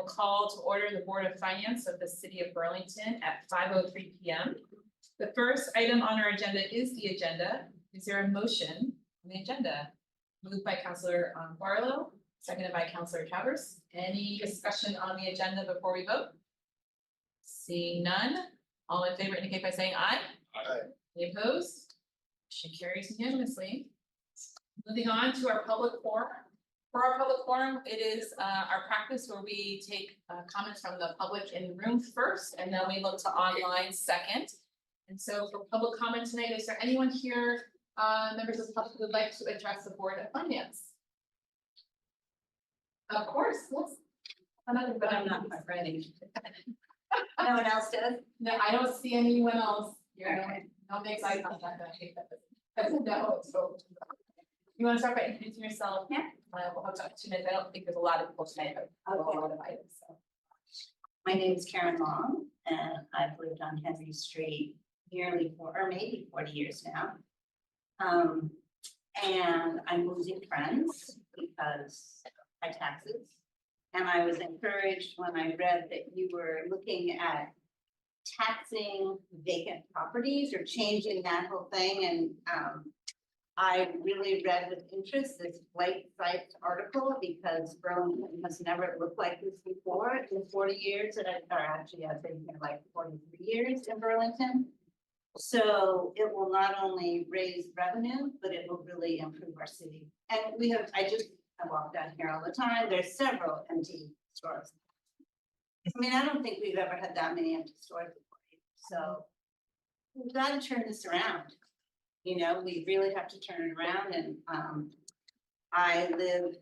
will call to order the Board of Finance of the City of Burlington at 5:03 p.m. The first item on our agenda is the agenda. Is there a motion on the agenda? Moved by Councilor Barlow, seconded by Councilor Travers. Any discussion on the agenda before we vote? Seeing none, all in favor indicate by saying aye. Aye. Any opposed? Motion carries unanimously. Moving on to our public forum. For our public forum, it is our practice where we take comments from the public in the room first, and then we look to online second. And so for public comment tonight, is there anyone here, members of the public who would like to address the Board of Finance? Of course, yes. But I'm not quite ready. No one else does? No, I don't see anyone else. Don't make eye contact. I hate that. That's a no. So you want to start by introducing yourself? Yeah. We'll have 2 minutes. I don't think there's a lot of people tonight, but a lot of items. So. My name is Karen Long, and I've lived on Henry Street nearly maybe 40 years now. And I'm losing friends because of my taxes. And I was encouraged when I read that you were looking at taxing vacant properties or changing that whole thing. And I really read with interest this Flight Sites article because Burlington has never looked like this before in 40 years. And actually I've been here like 43 years in Burlington. So it will not only raise revenue, but it will really improve our city. And I walk down here all the time. There's several empty stores. I mean, I don't think we've ever had that many empty stores before. So we've got to turn this around. You know, we really have to turn it around. And I live,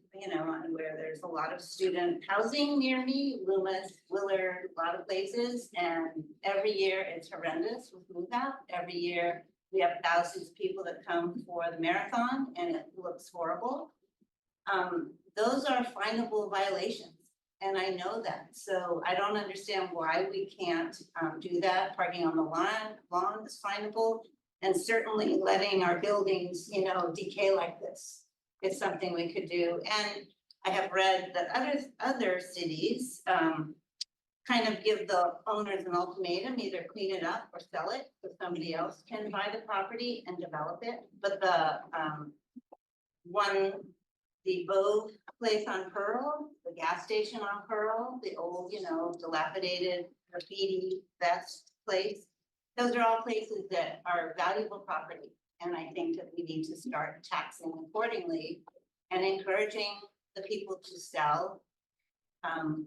where there's a lot of student housing near me, Loomis, Willard, a lot of places. And every year it's horrendous with move out. Every year we have thousands of people that come for the marathon and it looks horrible. Those are finable violations. And I know that. So I don't understand why we can't do that. Parking on the lawn is finable. And certainly letting our buildings, decay like this is something we could do. And I have read that other cities kind of give the owners an ultimatum, either clean it up or sell it so somebody else can buy the property and develop it. But the Vogue place on Pearl, the gas station on Pearl, the old, dilapidated graffiti vest place, those are all places that are valuable property. And I think that we need to start taxing accordingly and encouraging the people to sell and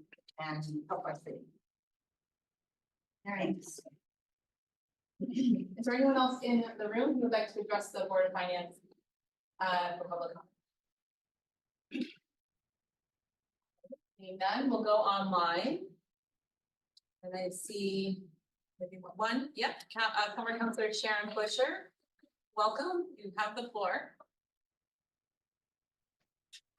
help our city. Thanks. Is there anyone else in the room who would like to address the Board of Finance for public comment? Seeing none, we'll go online. And I see maybe one. Yep, former Councilor Sharon Busher. Welcome. You have the floor.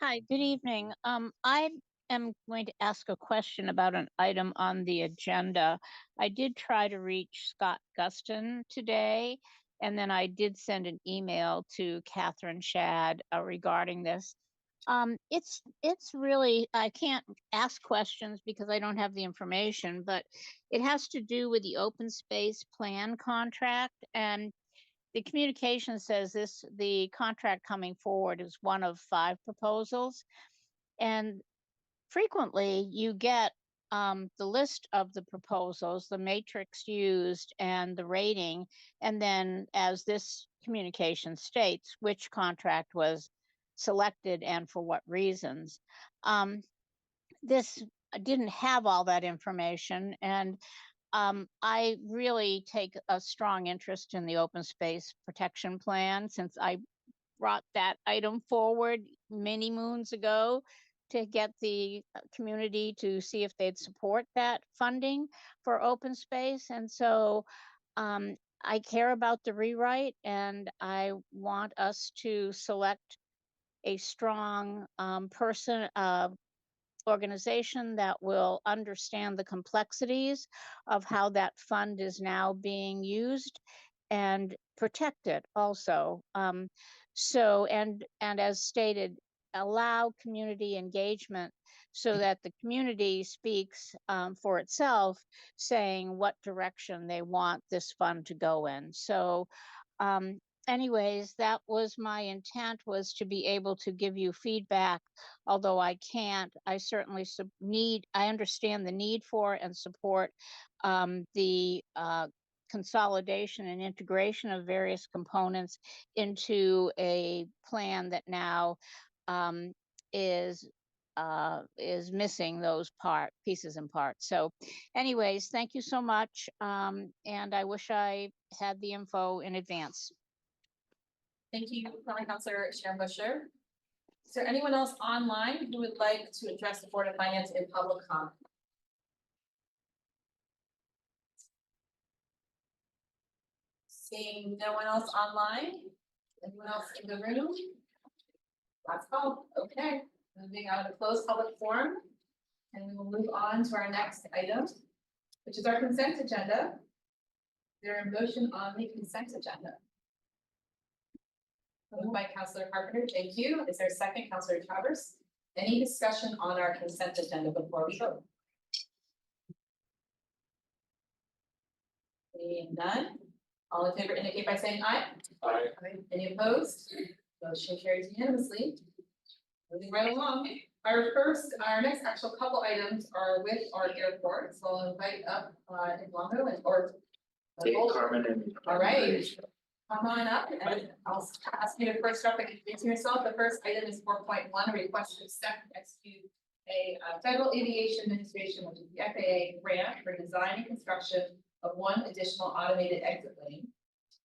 Hi, good evening. I am going to ask a question about an item on the agenda. I did try to reach Scott Guston today, and then I did send an email to Catherine Shad regarding this. It's really, I can't ask questions because I don't have the information, but it has to do with the open space plan contract, and the communication says the contract coming forward is one of 5 proposals. And frequently you get the list of the proposals, the matrix used and the rating, and then as this communication states, which contract was selected and for what reasons. This didn't have all that information, and I really take a strong interest in the open space protection plan since I brought that item forward many moons ago to get the community to see if they'd support that funding for open space. And so I care about the rewrite, and I want us to select a strong organization that will understand the complexities of how that fund is now being used and protect it also. And as stated, allow community engagement so that the community speaks for itself, saying what direction they want this fund to go in. So anyways, that was my intent, was to be able to give you feedback. Although I can't, I certainly I understand the need for and support the consolidation and integration of various components into a plan that now is missing those pieces and parts. So anyways, thank you so much. And I wish I had the info in advance. Thank you, Councilor Sharon Busher. Is there anyone else online who would like to address the Board of Finance in public comment? Seeing no one else online, anyone else in the room? Last call, okay, moving out of closed public forum. And we will move on to our next item, which is our consent agenda. Is there a motion on the consent agenda? Moved by Councilor Carpenter, thank you. Is there a second, Councilor Travers? Any discussion on our consent agenda before we vote? Seeing none, all in favor indicate by saying aye. Aye. Any opposed? Motion carries unanimously. Moving right along. Our next actual couple items are with our airport, so I'll invite up Eligable Dave Carmen and. All right. Come on up and I'll ask you to first up and introduce yourself. The first item is 4.1, a request to accept and execute a Federal Aviation Administration, which is the FAA grant for design and construction of one additional automated exit lane,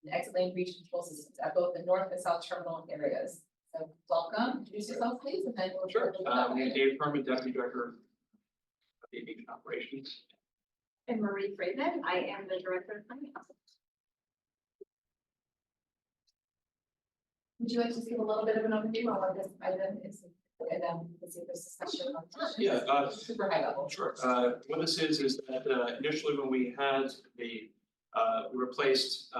the exit lane breach control systems at both the north and south terminal areas. So welcome, introduce yourself please, and then we'll. Sure, I'm Dave Carmen, Deputy Director of Aviation Operations. And Marie Friedman, I am the Director of Finance. Would you like to just give a little bit of an overview on what this item is, and then we'll see if there's discussion on it? Yeah, Super high level. sure. What this is that initially when we had we replaced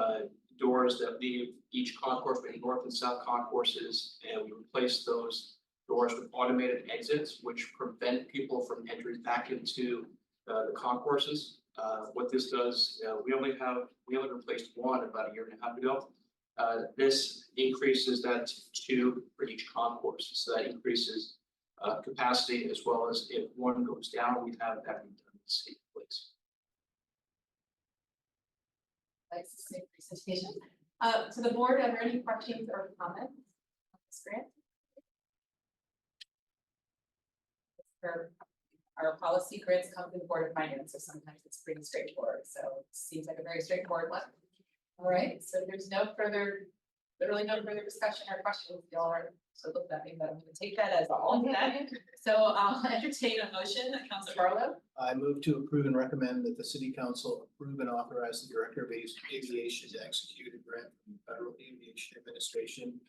doors that leave each concourse, between north and south concourses, and we replaced those doors with automated exits, which prevent people from entering back into the concourses. What this does, we only replaced one about a year and a half ago. This increases that to 2 for each concourse, so that increases capacity, as well as if one goes down, we have that in the same place. Thanks, great presentation. To the board, are there any questions or comments on this grant? Our policy grants come to the Board of Finance, so sometimes it's pretty straightforward. So it seems like a very straightforward one. All right, so there's literally no further discussion or questions. Y'all are so look at me, but I'm going to take that as all of that. So I'll entertain a motion. Councilor Barlow. I move to approve and recommend that the City Council approve and authorize the Director of Aviation to execute a grant from the Federal Aviation Administration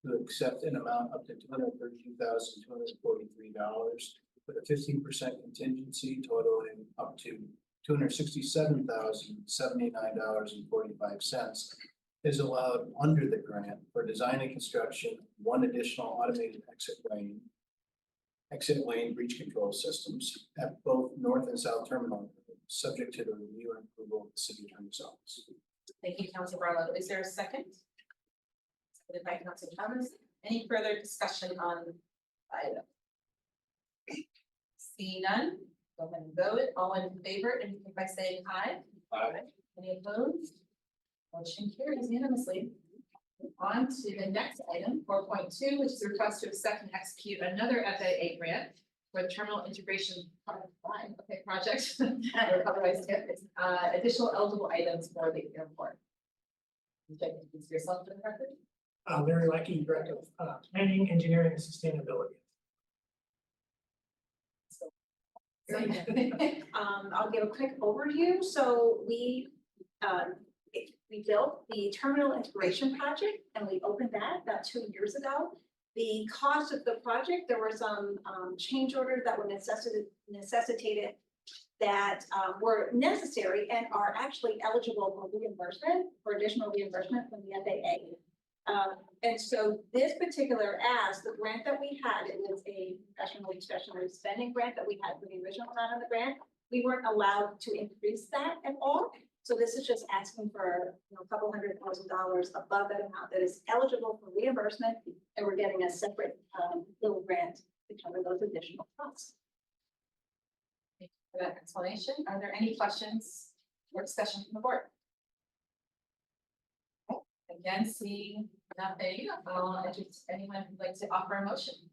to accept an amount up to $232,243 with a 15% contingency totaling up to $267,079.45 is allowed under the grant for design and construction of one additional automated exit lane breach control systems at both north and south terminal, subject to the review and approval of the City Attorney's Office. Thank you, Councilor Barlow. Is there a second? Seconded by Councilor Thomas. Any further discussion on the item? See none. Go ahead and vote. All in favor, indicate by saying aye. Aye. Any opposed? Motion carries unanimously. On to the next item, 4.2, which is a request to accept and execute another FAA grant for the terminal integration project. Otherwise, additional eligible items for the airport. Would you like to introduce yourself for the record? Larry Leckie, Director of Planning, Engineering, and Sustainability. I'll give a quick overview. So we built the terminal integration project and we opened that about 2 years ago. The cost of the project, there were some change orders that were necessitated that were necessary and are actually eligible for reimbursement, for additional reimbursement from the FAA. And so this particular ask, the grant that we had, it was a professional discretionary spending grant that we had for the original amount of the grant. We weren't allowed to increase that at all. So this is just asking for, a couple $100,000 above that amount that is eligible for reimbursement. And we're getting a separate, little grant to cover those additional costs. Thank you for that explanation. Are there any questions or discussion from the board? Okay, again, seeing nothing, anyone who'd like to offer a motion?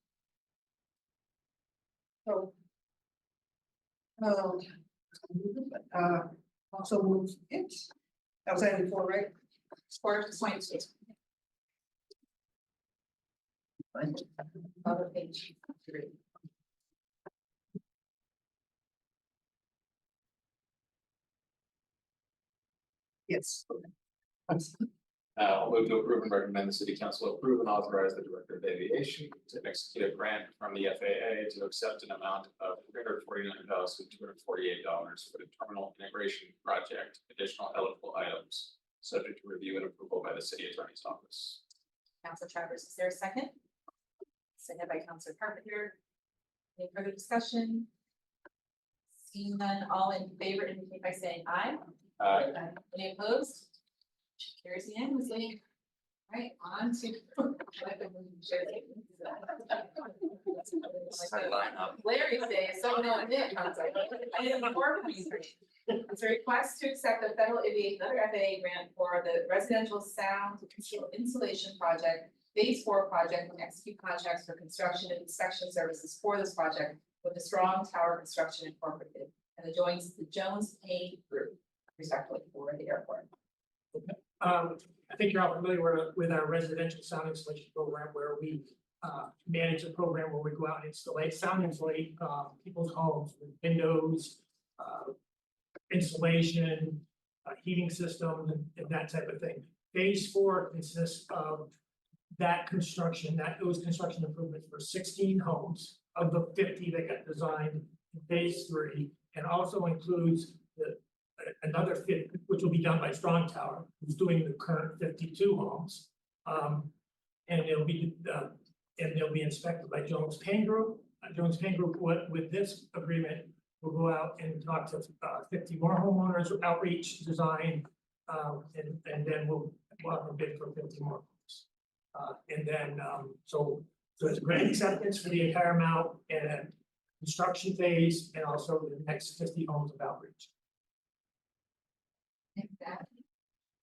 Also moves it. That was item 4, right? Support point two. Other page 3. Yes. I'll move to approve and recommend the city council approve and authorize the director of aviation to execute a grant from the FAA to accept an amount of $349,248 for the terminal integration project, additional eligible items, subject to review and approval by the city attorney's office. Council Travers, is there a second? Second by Councilor Carpenter. Any further discussion? Seeing none, all in favor indicate by saying aye. Any opposed? Motion carries unanimously. All right, on to. Larry's day, so no, Nick, I was like, I didn't inform me. It's a request to accept the federal aviation, another FAA grant for the residential sound insulation project, phase 4 project, and execute contracts for construction and inspection services for this project with the Strong Tower Construction Incorporated and the Jones Payne Group, respectively, for the airport. I think you're all familiar with our residential sound installation program where we manage a program where we go out and insulate people's homes with windows, insulation, heating systems, and that type of thing. Phase 4 consists of that construction, those construction improvements for 16 homes of the 50 that got designed in phase 3, and also includes another 50, which will be done by Strong Tower, who's doing the current 52 homes. And they'll be inspected by Jones Payne Group. Jones Payne Group, with this agreement, will go out and talk to 50 more homeowners, outreach, design, and then we'll have a bid for 50 more homes. And then, so it's grant acceptance for the entire amount and construction phase, and also the next 50 homes of outreach.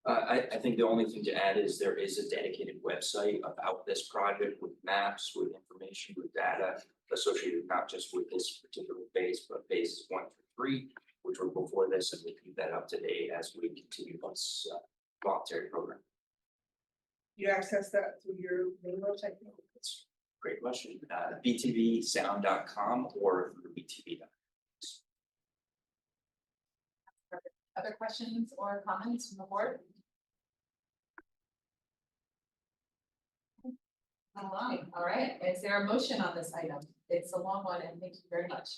I think the only thing to add is there is a dedicated website about this project with maps, with information, with data associated not just with this particular phase, but phases 1 through 3, which were before this, and we keep that up to date as we continue this voluntary program. You access that through your website? That's a great question. btvsound.com or through btv.com. Other questions or comments from the board? All right, is there a motion on this item? It's a long one, and thank you very much.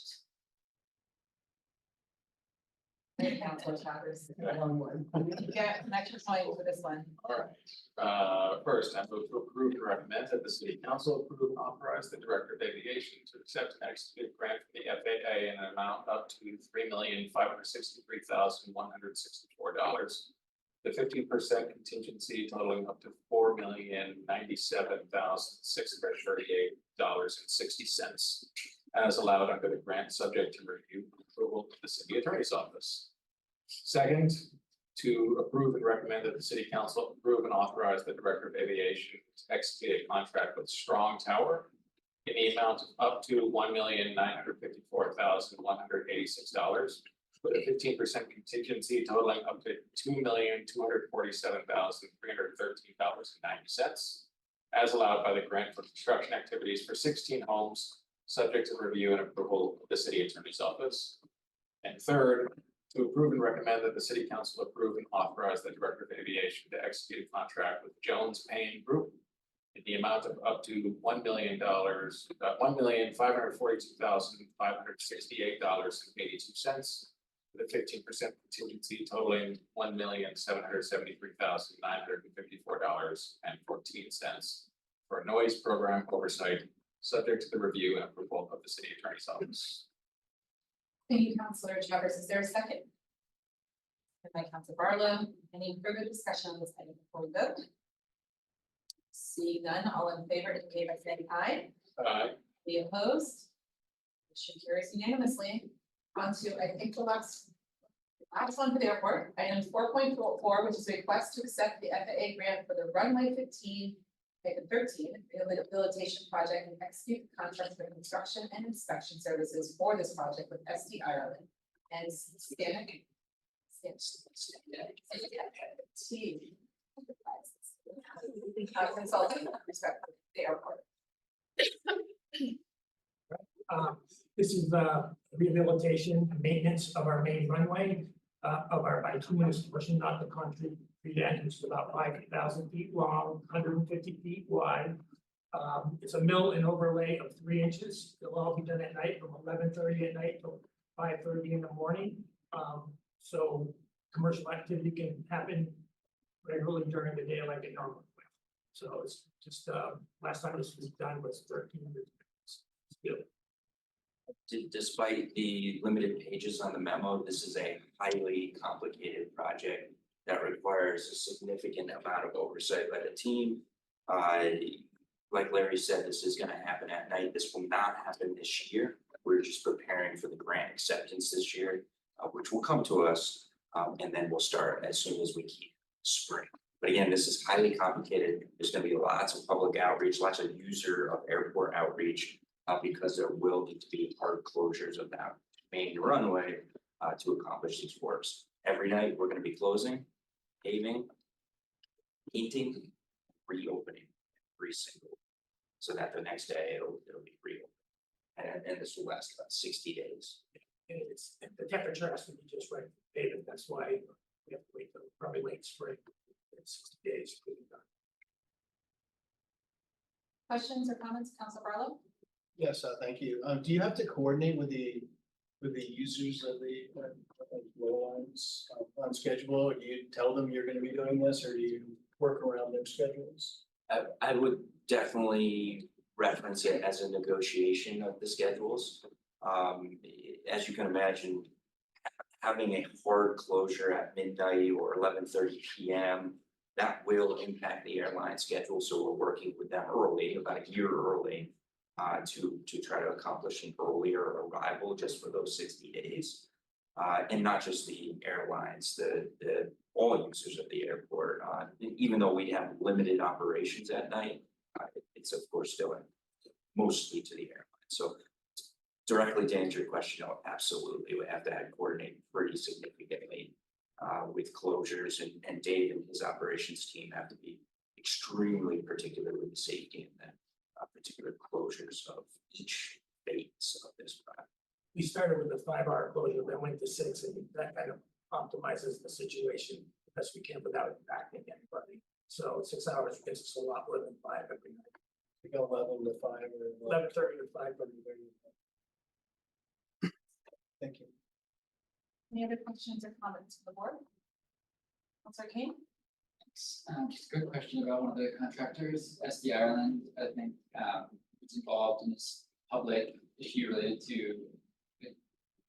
Thank you, Councilor Travers. You get an extra point for this one. All right. First, I move to approve and recommend that the city council approve and authorize the director of aviation to accept an executed grant from the FAA in an amount up to $3,563,164. The 15% contingency totaling up to $4,097,638.60, as allowed under the grant, subject to review and approval of the city attorney's office. Second, to approve and recommend that the city council approve and authorize the director of aviation to execute a contract with Strong Tower in the amount of up to $1,954,186, with a 15% contingency totaling up to $2,247,313.90, as allowed by the grant for construction activities for 16 homes, subject to review and approval of the city attorney's office. And third, to approve and recommend that the city council approve and authorize the director of aviation to execute a contract with Jones Payne Group in the amount of up to $1 million, $1,542,568.82, with a 15% contingency totaling $1,773,954.14 for a noise program oversight, subject to the review and approval of the city attorney's office. Thank you, Councilor Travers. Is there a second? Second by Councilor Barlow. Any further discussion on this item before we vote? Seeing none, all in favor indicate by saying aye. Any opposed? Motion carries unanimously. On to, I think, the last one for the airport, item 4.4, which is a request to accept the FAA grant for the Runway 13 rehabilitation project and execute the contract for construction and inspection services for this project with SD Ireland and Stanek. Consulting with respect to the airport. This is the rehabilitation and maintenance of our main runway, of our bituminous portion, not the concrete end, which is about 5,000 feet long, 150 feet wide. It's a mill and overlay of 3 inches. It'll all be done at night from 11:30 at night till 5:30 in the morning. So commercial activity can happen regularly during the day like it normally will. So it's just, last time this was done was 1,300. Despite the limited pages on the memo, this is a highly complicated project that requires a significant amount of oversight by the team. Like Larry said, this is gonna happen at night. This will not happen this year. We're just preparing for the grant acceptance this year, which will come to us, and then we'll start as soon as we can spring. But again, this is highly complicated. There's gonna be lots of public outreach, lots of user of airport outreach, because there will need to be hard closures of that main runway to accomplish these works. Every night, we're gonna be closing, paving, painting, reopening every single, so that the next day it'll be reopened. And this will last about 60 days. And it's, the temperature has to be just right, David, that's why we have to wait till probably late spring. It's 60 days. to be done. Questions or comments, Councilor Barlow? Yes, thank you. Do you have to coordinate with the users of the flow lines on schedule? Or do you tell them you're gonna be doing this, or do you work around their schedules? I would definitely reference it as a negotiation of the schedules. As you can imagine, having a hard closure at midnight or 11:30 p.m., that will impact the airline schedule. So we're working with them early, about a year early, to try to accomplish an earlier arrival just for those 60 days. And not just the airlines, the all users of the airport, even though we have limited operations at night, it's of course still mostly to the airline. So directly to answer your question, no, absolutely, we have to coordinate pretty significantly with closures, and Dave and his operations team have to be extremely particular with the safety and the particular closures of each phase of this project. We started with a 5-hour closure, then went to 6, and that kind of optimizes the situation the best we can without impacting anybody. So 6 hours gets us a lot more than 5 every night. We go 11 to 5 or 11:30 to 5:30. Thank you. Any other questions or comments from the board? Councilor Kane? Just a quick question about one of the contractors, SD Ireland. I think it's involved in this public issue related to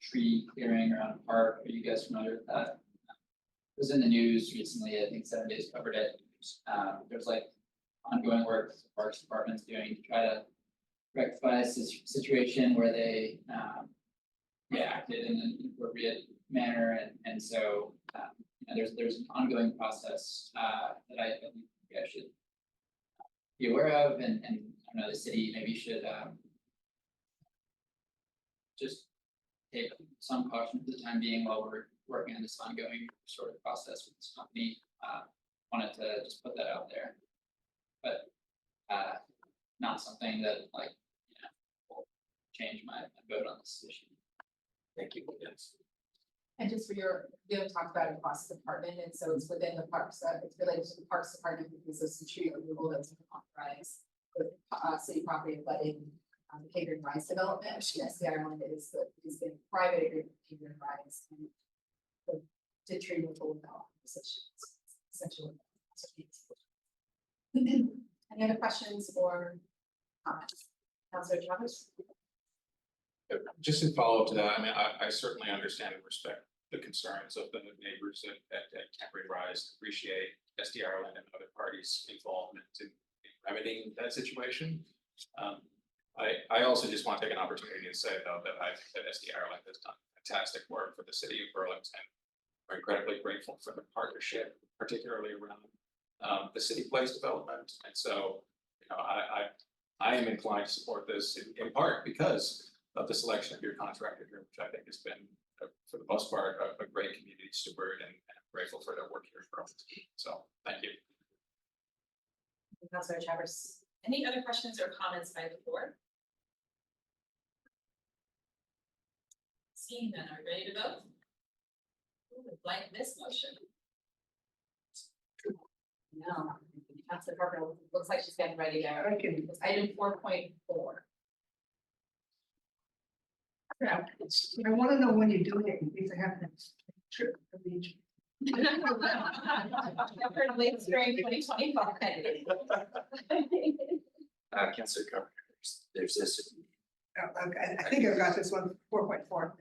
tree clearing around a park. Are you guys familiar with that? It was in the news recently. I think 7 Days covered it. There's like ongoing work the Parks Department's doing to try to rectify a situation where they acted in an appropriate manner, and so you know, there's an ongoing process that I think you guys should be aware of, and I don't know, the city maybe should just take some caution for the time being while we're working on this ongoing sort of process with this company. Wanted to just put that out there, but not something that, like, you know, will change my vote on this issue. Thank you. Yes. And just for your, we haven't talked about it across the department, and so it's within the parks, it's related to the Parks Department because of some tree removal that's authorized with city property abutting the Catering Rise development, which yes, the Ireland is been private agreement with Catering Rise. And tree removal without essentially. Any other questions or comments? Councilor Chavez? Just in follow-up to that, I mean, I certainly understand and respect the concerns of the neighbors at Temporary Rise, appreciate SD Ireland and other parties' involvement in remedying that situation. I also just want to take an opportunity to say, though, that I think that SD Ireland has done fantastic work for the city of Burlington. We're incredibly grateful for the partnership, particularly around the city place development. And so, you know, I am inclined to support this in part because of the selection of your contractor here, which I think has been, for the most part, a great community steward, and I'm grateful for their work here in Burlington. So, thank you. Councilor Chavez, any other questions or comments by the board? Seeing none, are we ready to vote? Who would like this motion? No, Councilor Parker looks like she's getting ready there. I can, It's item 4.4. I want to know when you're doing it, in case I have to trip for the beach. For late spring 2025. Councilor Carpenter, there's this. Okay, I think I've got this one, 4.4.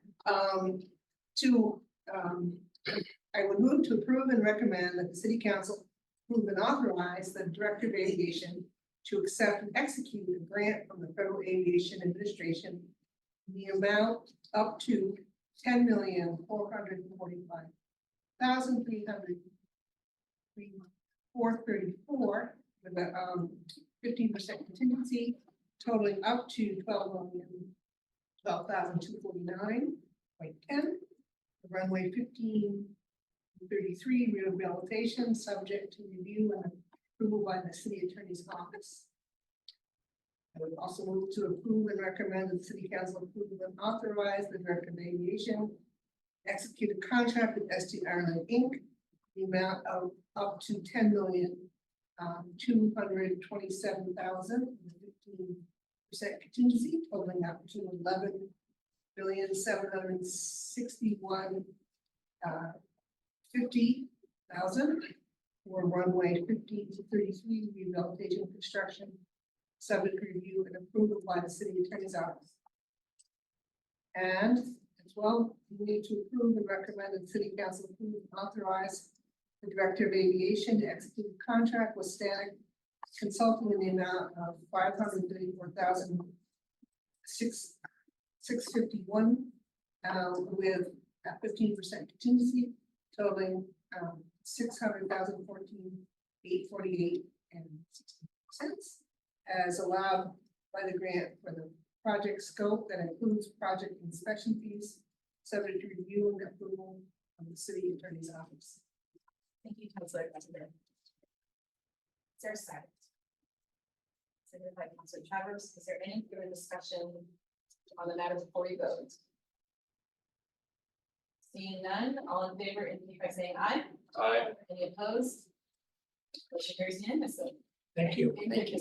I would move to approve and recommend that the city council approve and authorize the director of aviation to accept and execute a grant from the Federal Aviation Administration in the amount up to $10,445,334 with a 15% contingency, totaling up to $12,249.10. The runway 1533 rehabilitation, subject to review and approval by the city attorney's office. I would also move to approve and recommend that the city council approve and authorize the director of aviation execute a contract with SD Ireland Inc. The amount of up to $10,227,015% contingency, totaling up to $11,761,50,000 for runway 15-33 rehabilitation construction, subject to review and approval by the city attorney's office. And as well, we need to approve and recommend that the city council approve and authorize the director of aviation to execute a contract with Static Consulting in the amount of $534,651 with a 15% contingency, totaling $600,014,848.60 as allowed by the grant for the project scope that includes project inspection fees, subject to review and approval of the city attorney's office. Thank you, Councilor President. Is there a second? Seconded by Councilor Chavez. Is there any further discussion on the matter before we vote? Seeing none, all in favor indicate by saying aye. Aye. Any opposed? Motion carries unanimously. Thank you. Thank you.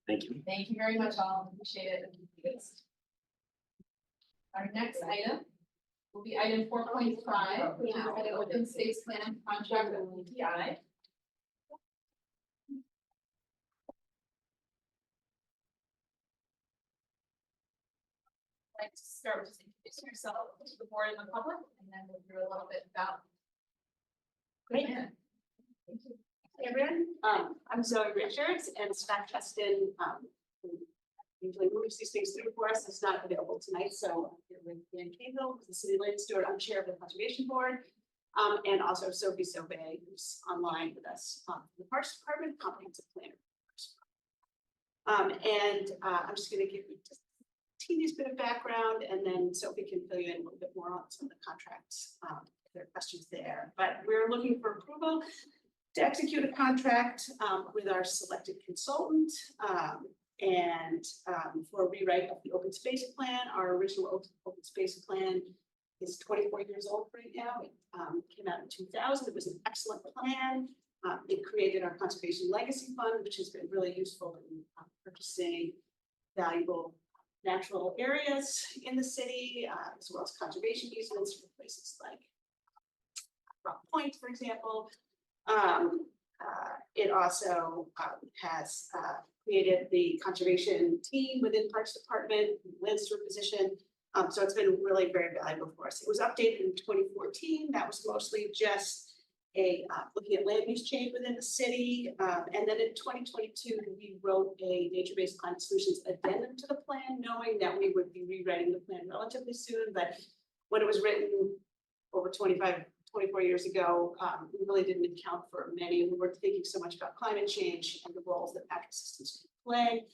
Thank you. Thank you very much, all. Appreciate it. Our next item will be item 4.5, which is an open space plan contract with UTI. I'd like to start with introducing yourself to the board and the public, and then we'll do a little bit about. Great. Thank you. Hey everyone, I'm Zoe Richards, and Scott Justin, who usually moves these things through for us, is not available tonight, so I'm here with Dan Cahill, who's the city land steward. I'm chair of the conservation board, and also Sophie Sauvé, who's online with us, the Parks Department comprehensive planner. I'm just going to give you just a teeniest bit of background, and then Sophie can fill you in a little bit more on some of the contracts. If there are questions there, but we're looking for approval to execute a contract with our selected consultant for a rewrite of the open space plan. Our original open space plan is 24 years old right now. It came out in 2000. It was an excellent plan. It created our conservation legacy fund, which has been really useful in purchasing valuable natural areas in the city, as well as conservation easements for places like Rock Point, for example. It also has created the conservation team within Parks Department, land steward position. So it's been really very valuable for us. It was updated in 2014. That was mostly just looking at land use change within the city. And then in 2022, we wrote a nature-based climate solutions addendum to the plan, knowing that we would be rewriting the plan relatively soon. But when it was written over 24 years ago, we really didn't account for many. We were thinking so much about climate change and the roles that natural systems can play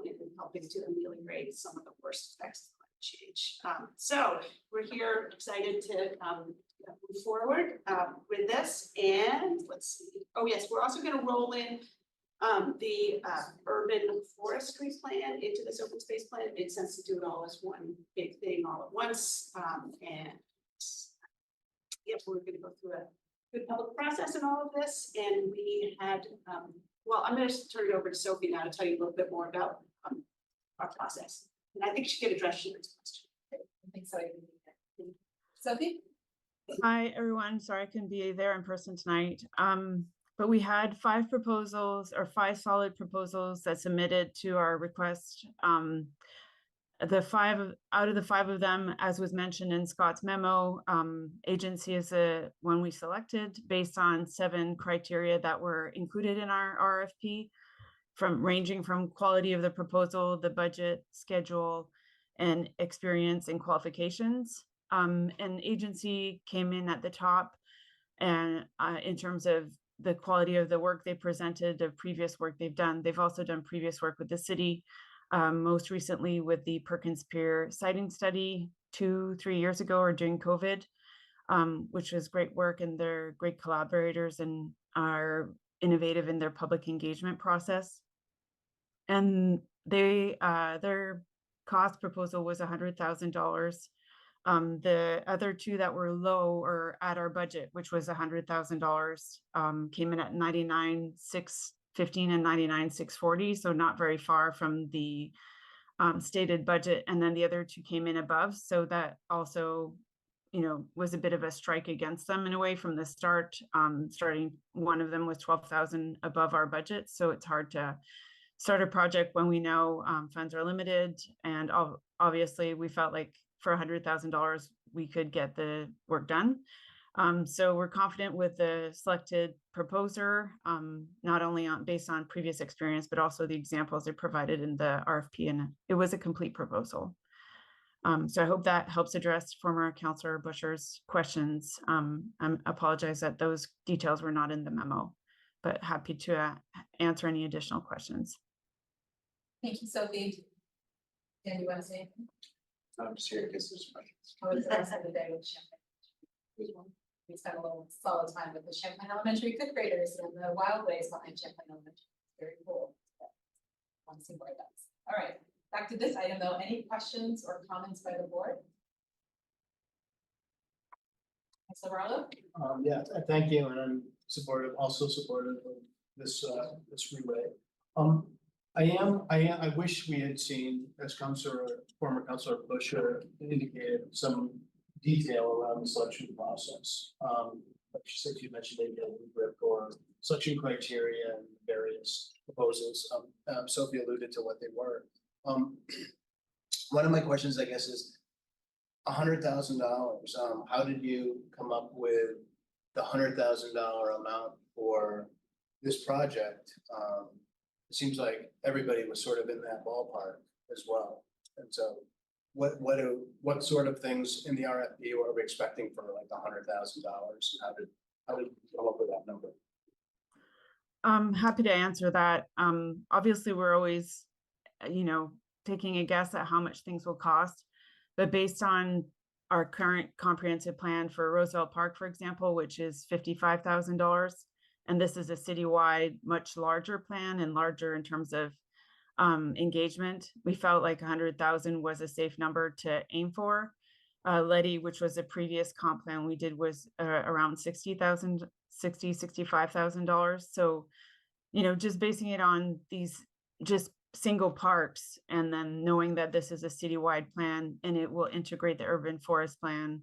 in helping to ameliorate some of the worst effects of climate change. So we're here excited to move forward with this. And let's see. Oh yes, we're also going to roll in the urban forestry plan into this open space plan. It made sense to do it all as one big thing all at once. And yep, we're going to go through a good public process in all of this. And we had, well, I'm going to turn it over to Sophie now to tell you a little bit more about our process. And I think she could address Sharon's question. I think so. Sophie? Hi, everyone. Sorry I couldn't be there in person tonight. But we had 5 proposals or 5 solid proposals that submitted to our request. The 5 out of the 5 of them, as was mentioned in Scott's memo, agency is the one we selected based on 7 criteria that were included in our RFP, ranging from quality of the proposal, the budget, schedule, and experience and qualifications. And agency came in at the top, and in terms of the quality of the work they presented, the previous work they've done. They've also done previous work with the city, most recently with the Perkins Pier siting study 2-3 years ago or during COVID, which was great work, and they're great collaborators and are innovative in their public engagement process. And they their cost proposal was $100,000. The other 2 that were low or at our budget, which was $100,000, came in at $99,615 and $99,640, so not very far from the stated budget. And then the other 2 came in above, so that also, you know, was a bit of a strike against them in a way from the start. Starting, one of them was $12,000 above our budget, so it's hard to start a project when we know funds are limited. And obviously, we felt like for $100,000, we could get the work done. So we're confident with the selected proposer, not only based on previous experience, but also the examples they provided in the RFP, and it was a complete proposal. So I hope that helps address former Councillor Busher's questions. I apologize that those details were not in the memo, but happy to answer any additional questions. Thank you, Sophie. Dan, you want to say anything? I'm just here in case there's questions. How was the rest of the day with Champlain? We spent a little solid time with the Champlain Elementary 5th graders and the wild ways behind Champlain Elementary. Very cool. Want to see more of that. All right, back to this item though. Any questions or comments by the board? Councilor Barlow? Yeah, thank you, and I'm also supportive of this relay. I wish we had seen, as former Councillor Busher indicated, some detail around the selection process. Like you mentioned, maybe a rubric or selection criteria and various proposals. Sophie alluded to what they were. One of my questions, I guess, is $100,000. How did you come up with the $100,000 amount for this project? It seems like everybody was sort of in that ballpark as well. And so what sort of things in the RFP were we expecting for like $100,000? How did you come up with that number? I'm happy to answer that. Obviously, we're always, taking a guess at how much things will cost, but based on our current comprehensive plan for Roosevelt Park, for example, which is $55,000. And this is a citywide, much larger plan and larger in terms of engagement. We felt like 100,000 was a safe number to aim for. Letty, which was a previous comp plan we did, was around $65,000. So, just basing it on these, just single parks, and then knowing that this is a citywide plan and it will integrate the urban forest plan,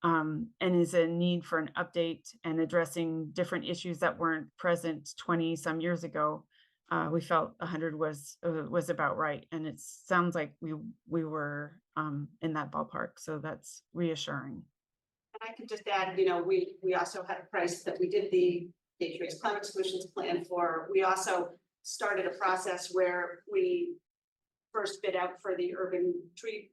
and is a need for an update and addressing different issues that weren't present 20 some years ago, we felt 100 was about right. And it sounds like we were in that ballpark. So that's reassuring. And I could just add, you know, we also had a price that we did the Patriots Climate Solutions Plan for. We also started a process where we first bid out for the urban tree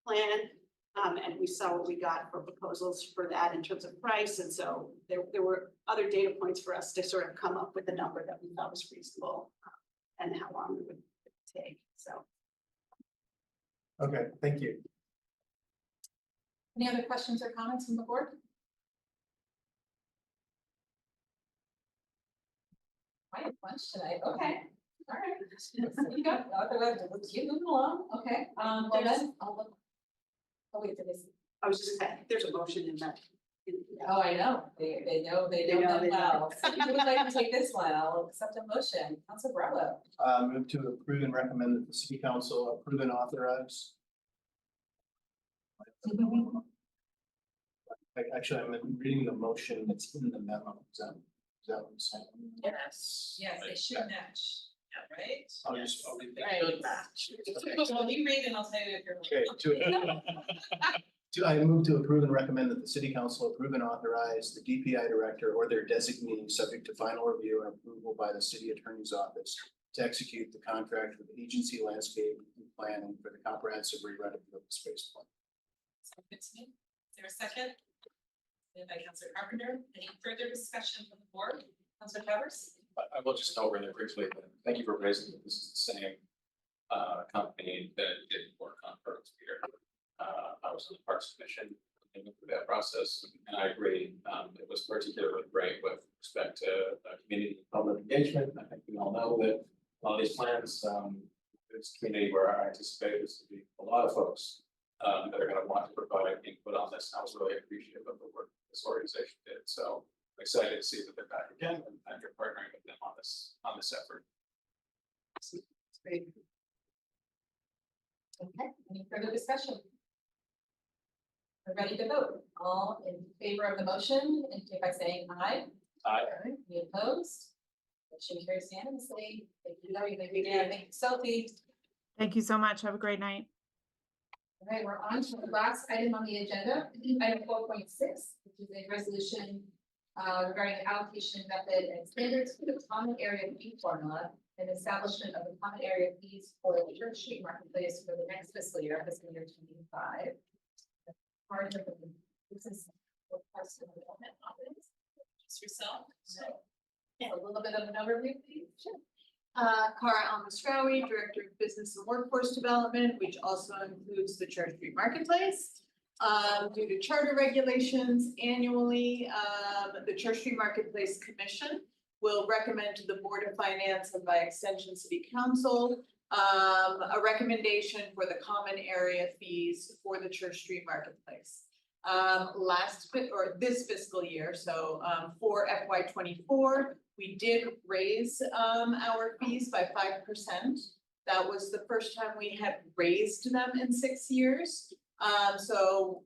plan. And we saw what we got for proposals for that in terms of price. And so there were other data points for us to sort of come up with a number that we thought was reasonable, and how long it would take. So. Okay, thank you. Any other questions or comments from the board? I have lunch tonight. Okay. All right. You go. Otherwise, let's keep moving along. Okay. Well then, I'll look. Oh, wait, for this. I was just saying, there's a motion in that. Oh, I know. They know them well. So if you would like to take this one, I'll accept a motion. Council Bravo. Move to approve and recommend that the city council approve and authorize. Actually, I'm reading the motion that's in the memo. Is that what I'm saying? Yes. Yes, they should match. Right? I'll read that. Right. Well, you read and I'll tell you if you're. Okay, I move to approve and recommend that the city council approve and authorize the DPI director or their designee, subject to final review and approval by the city attorney's office, to execute the contract with Agency Landscape and Planning for the comprehensive rewrite of the open space plan. Sounds good to me. Is there a second? Seconded by Councilor Carpenter. Any further discussion from the board? Councilor Towers? I will just note really briefly, that thank you for raising that this is the same company that did work on Burlington Pier. I was on the Parks Commission and went through that process, and I agree. It was particularly great with respect to community and public engagement. I think we all know that a lot of these plans, it's a community where I anticipate there's to be a lot of folks that are going to want to provide input on this. And I was really appreciative of the work this organization did. So I'm excited to see that they're back again, and you're partnering with them on this effort. Great. Okay, any further discussion? We're ready to vote. All in favor of the motion, indicate by saying aye. Aye. Any opposed? Motion carries unanimously. Thank you, Debbie. Thank you, Dan. Thank you, Sophie. Thank you so much. Have a great night. All right, we're on to the last item on the agenda, item 4.6, which is a resolution regarding the allocation method and standards for the common area fee formula and establishment of the common area fees for the Church Street Marketplace for the next fiscal year 2025. Part of this is request of development office. Just yourself. So, yeah, a little bit of an overview, please. Sure. Cara Almasraoui, Director of Business and Workforce Development, which also includes the Church Street Marketplace. Due to charter regulations annually, the Church Street Marketplace Commission will recommend to the Board of Finance and by extension City Council a recommendation for the common area fees for the Church Street Marketplace. This fiscal year, so for FY24, we did raise our fees by 5%. That was the first time we had raised them in 6 years. So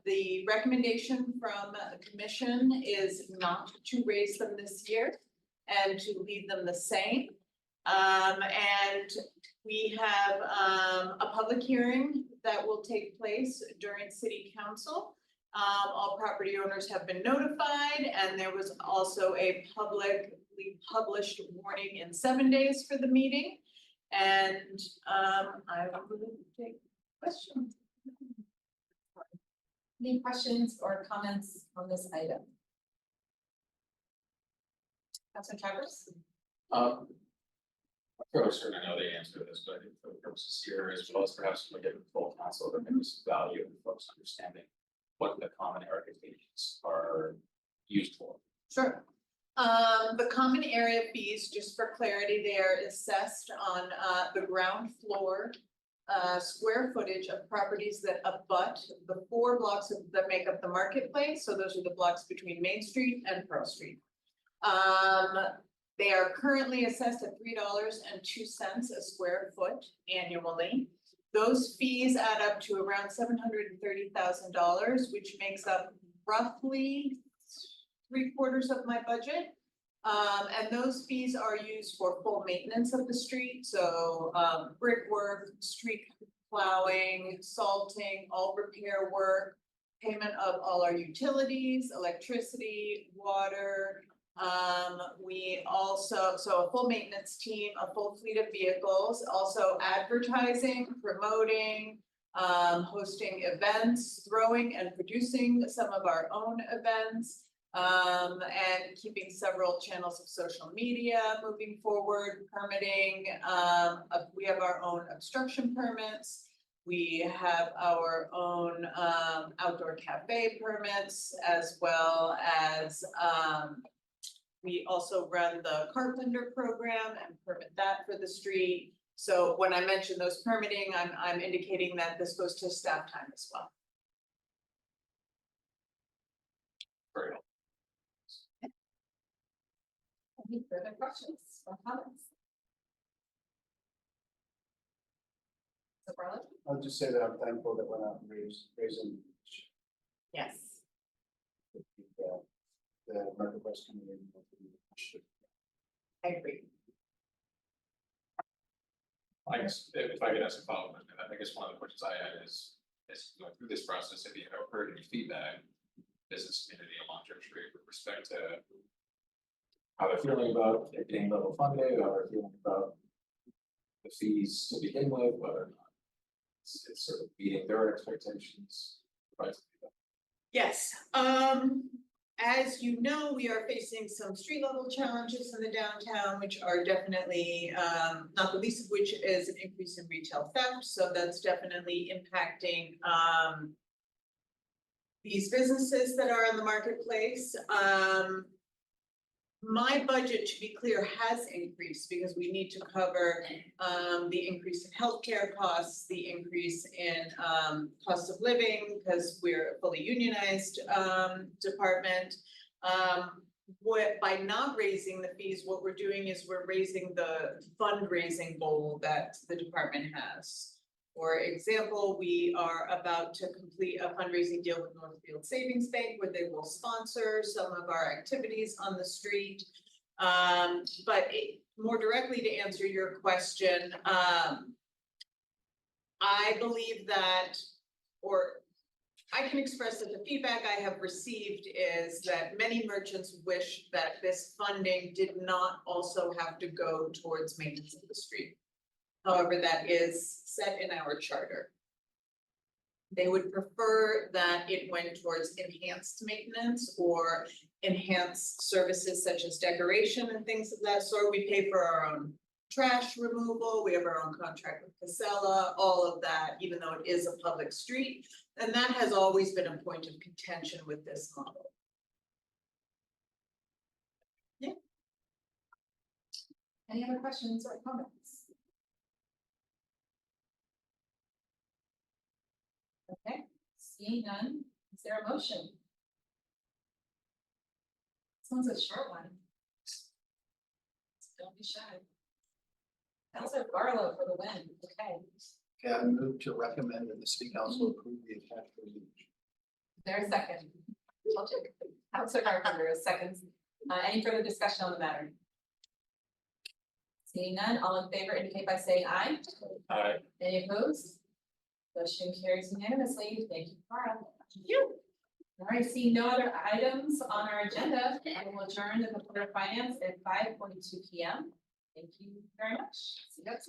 the recommendation from the commission is not to raise them this year and to leave them the same. And we have a public hearing that will take place during City Council. All property owners have been notified, and there was also a publicly published warning in 7 days for the meeting. And I will take questions. Any questions or comments on this item? Councilor Travers? I'm fairly certain I know the answer to this, but I think for the purposes here, as well as perhaps when we get the full council, there may be some value in folks understanding what the common area fees are used for. Sure. The common area fees, just for clarity, they are assessed on the ground floor square footage of properties that abut the 4 blocks that make up the marketplace. So those are the blocks between Main Street and Pearl Street. They are currently assessed at $3.02 a square foot annually. Those fees add up to around $730,000, which makes up roughly 3/4 of my budget. And those fees are used for full maintenance of the street, so brickwork, street plowing, salting, all repair work, payment of all our utilities, electricity, water. We also, so a full maintenance team, a full fleet of vehicles, also advertising, promoting, hosting events, throwing and producing some of our own events. And keeping several channels of social media moving forward, permitting, we have our own obstruction permits. We have our own outdoor cafe permits, as well as we also run the carpenter program and permit that for the street. So when I mention those permitting, I'm indicating that this goes to staff time as well. Very helpful. Any further questions or comments? So Barlow? I'll just say that I'm thankful that we're not raising Yes. the marketplace community. I agree. I guess if I could ask a follow-up, question, I guess one of the questions I had is going through this process, have you heard any feedback, business community along Church Street with respect to how they're feeling about it being level funded, how they're feeling about the fees to begin with, whether or not it's sort of meeting their expectations? Yes, as you know, we are facing some street level challenges in the downtown, which are definitely, not the least of which is an increase in retail theft, so that's definitely impacting, these businesses that are in the marketplace. My budget, to be clear, has increased because we need to cover the increase in healthcare costs, the increase in cost of living, because we're a fully unionized department. By not raising the fees, what we're doing is we're raising the fundraising goal that the department has. For example, we are about to complete a fundraising deal with Northfield Savings Bank where they will sponsor some of our activities on the street. More directly to answer your question, I believe that, or I can express that the feedback I have received is that many merchants wish that this funding did not also have to go towards maintenance of the street. However, that is set in our charter. They would prefer that it went towards enhanced maintenance or enhanced services such as decoration and things of that sort. We pay for our own trash removal, we have our own contract with Casella, all of that, even though it is a public street. And that has always been a point of contention with this model. Yeah. Any other questions or comments? Okay, seeing none, is there a motion? This one's a short one. Don't be shy. Counselor Barlow for the win, okay. Okay, I move to recommend that the city council approve the attached resolution. Is there a second? Told you. Counselor Carpenter is seconds. Any further discussion on the matter? Seeing none, all in favor indicate by saying aye. Aye. Any opposed? Motion carries unanimously. Thank you, Cara. Thank you. All right, seeing no other items on our agenda, I will adjourn the Board of Finance at 5:22 p.m. Thank you very much. See you next.